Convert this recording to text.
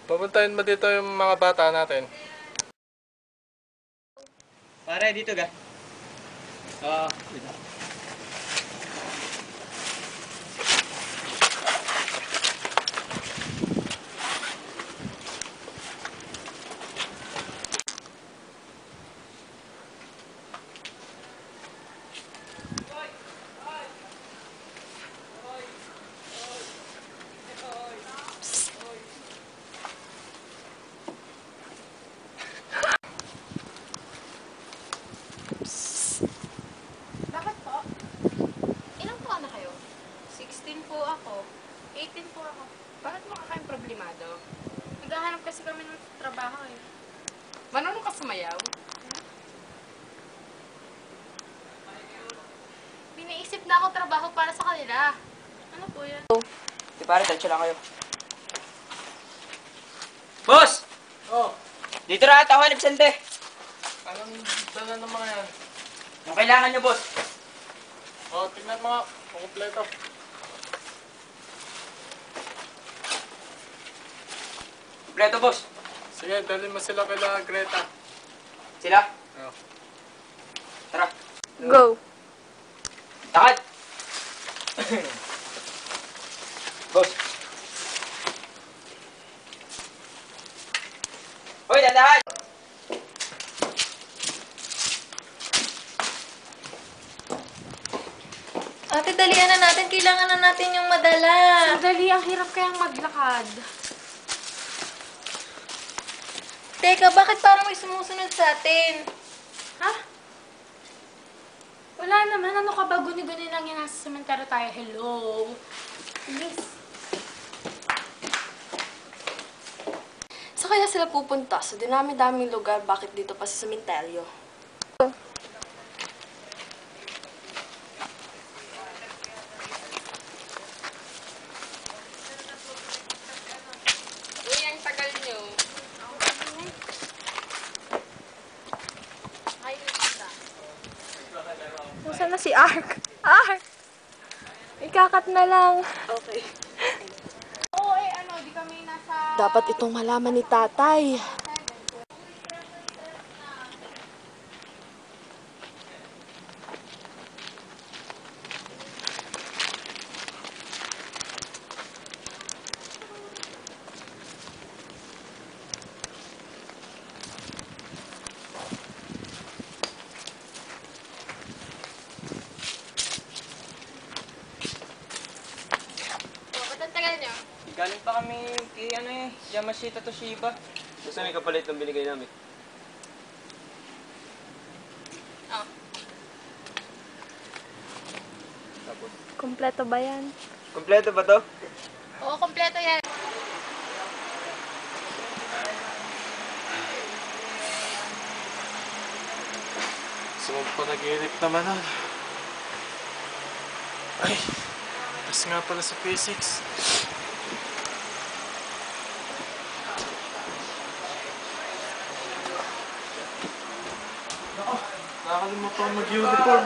Pupuntahin mo dito yung mga bata natin. Pare, dito ga. Oo, dito. Bakit po? Ilang taon na kayo? 16 po ako. 18 po ako. Bakit mo kayong problemado? Naghahanap kasi kami ng trabaho eh. Marunong ka sumayaw? Binaisip na ako trabaho para sa kanila. Ano po yan? Di pare, tansya lang kayo. Boss! Oh, Dito na ata ako, Nibsente. anong dala ng mga yan? Yung kailangan nyo, boss. Oh, tingnan mo nga. Kumpleto. Kompleto, boss. Sige, dalhin mo sila kila Greta. Sila? Oh. Tara. Go! Takad! Boss. Hoy, dandahan! Ate, dalian na natin. Kailangan na natin yung madala. Sandali, ang hirap kayang maglakad. Teka, bakit parang may sumusunod sa atin? Ha? Wala naman. Ano ka ba? Guni-guni lang yan. Nasa sementeryo tayo. Hello? Please. Saan kaya sila pupunta? Sa dinami-daming lugar, bakit dito pa sa sementeryo? Uy, ang tagal nyo. Nasaan na si Ark? Ark! Ikakat na lang. Okay. Oo eh, ano, di kami nasa... Dapat itong malaman ni tatay. Ba't ang tagal nyo? Galing pa kami kay Yamashita Toshiba. Gusto may kapalit ng binigay namin. Oh. Tapos. Kompleto ba yan? Kompleto ba to? Oo, kompleto yan. Sumag pa nag-iinip naman nun. Ay, tas nga pala sa physics. Nakakalimutan mag-uniform.